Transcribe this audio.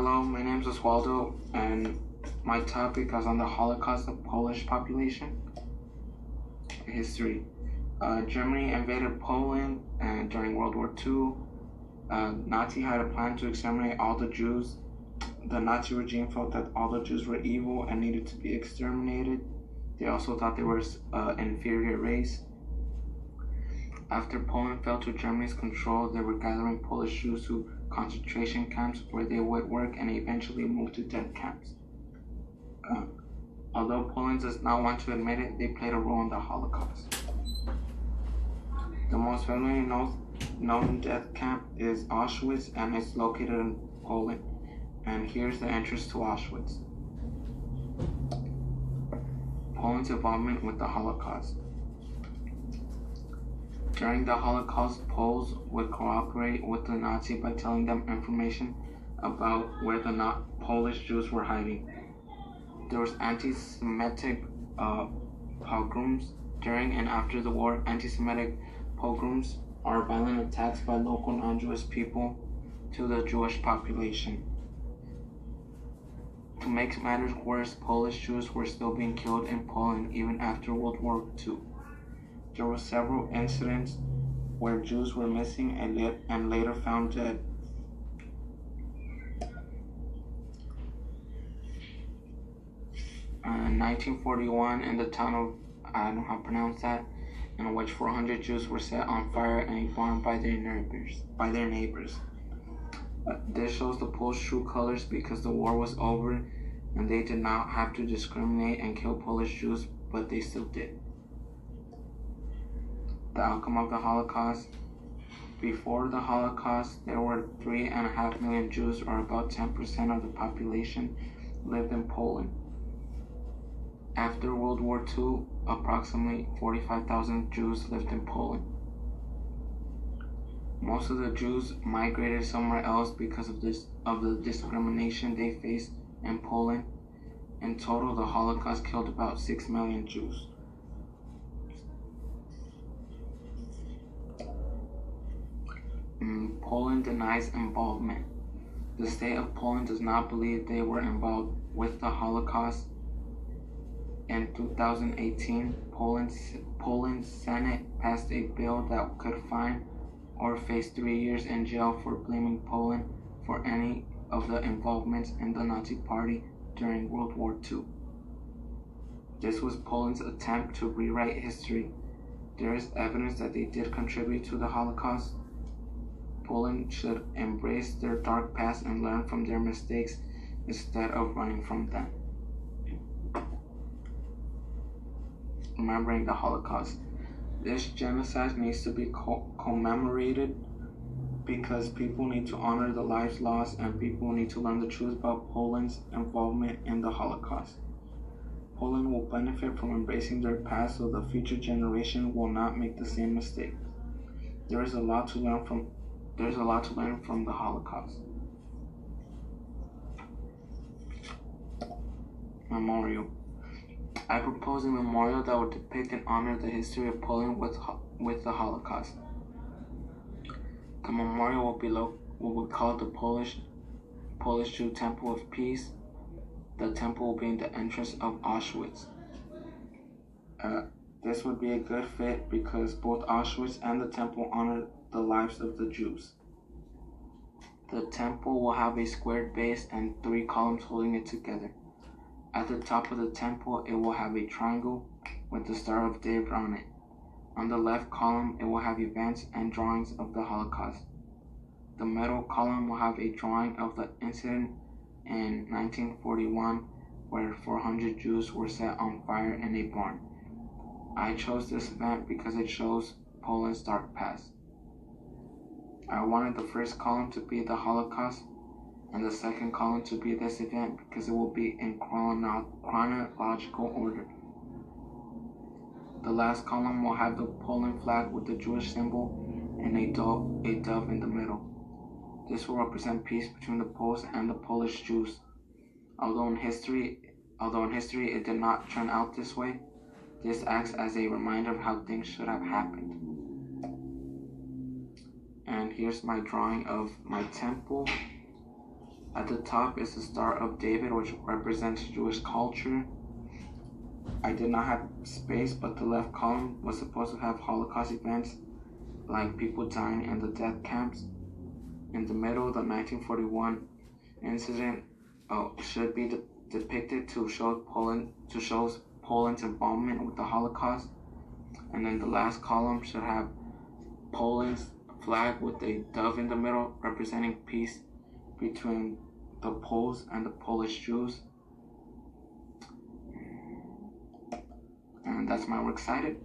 Hello, my name is Oswaldo, and my topic is on the Holocaust of Polish population. History. Germany invaded Poland during World War II. Nazi had a plan to exterminate all the Jews. The Nazi regime felt that all the Jews were evil and needed to be exterminated. They also thought they were an inferior race. After Poland fell to Germany's control, they were gathering Polish Jews to concentration camps where they would work and eventually move to death camps. Although Poland does not want to admit it, they played a role in the Holocaust. The most family known death camp is Auschwitz, and it's located in Poland. And here's the entrance to Auschwitz. Poland's involvement with the Holocaust. During the Holocaust, Poles would cooperate with the Nazi by telling them information about where the Polish Jews were hiding. There was anti-Semitic pogroms during and after the war. Anti-Semitic pogroms are violent attacks by local non-Jewish people to the Jewish population. To make matters worse, Polish Jews were still being killed in Poland even after World War II. There were several incidents where Jews were missing and later found dead. In 1941, in the town of, I don't know how to pronounce that, in which 400 Jews were set on fire in a barn by their neighbors. This shows the Polish true colors because the war was over and they did not have to discriminate and kill Polish Jews, but they still did. The outcome of the Holocaust. Before the Holocaust, there were 3.5 million Jews, or about 10% of the population, lived in Poland. After World War II, approximately 45,000 Jews lived in Poland. Most of the Jews migrated somewhere else because of the discrimination they faced in Poland. In total, the Holocaust killed about 6 million Jews. Poland denies involvement. The state of Poland does not believe they were involved with the Holocaust. In 2018, Poland's Senate passed a bill that could fine or face 3 years in jail for blaming Poland for any of the involvements in the Nazi Party during World War II. This was Poland's attempt to rewrite history. There is evidence that they did contribute to the Holocaust. Poland should embrace their dark past and learn from their mistakes instead of running from them. Remembering the Holocaust. This genocide needs to be commemorated because people need to honor the lives lost and people need to learn the truth about Poland's involvement in the Holocaust. Poland will benefit from embracing their past so the future generation will not make the same mistakes. There is a lot to learn from the Holocaust. Memorial. I propose a memorial that would depict and honor the history of Poland with the Holocaust. The memorial will be called the Polish Jew Temple of Peace. The temple will be in the entrance of Auschwitz. This would be a good fit because both Auschwitz and the temple honor the lives of the Jews. The temple will have a squared base and 3 columns holding it together. At the top of the temple, it will have a triangle with the Star of David on it. On the left column, it will have events and drawings of the Holocaust. The middle column will have a drawing of the incident in 1941 where 400 Jews were set on fire in a barn. I chose this event because it shows Poland's dark past. I wanted the first column to be the Holocaust and the second column to be this event because it will be in chronological order. The last column will have the Poland flag with the Jewish symbol and a dove in the middle. This will represent peace between the Poles and the Polish Jews. Although in history it did not turn out this way, this acts as a reminder of how things should have happened. And here's my drawing of my temple. At the top is the Star of David, which represents Jewish culture. I did not have space, but the left column was supposed to have Holocaust events, like people dying in the death camps. In the middle, the 1941 incident should be depicted to show Poland's involvement with the Holocaust. And then the last column should have Poland's flag with a dove in the middle, representing peace between the Poles and the Polish Jews. And that's my works cited.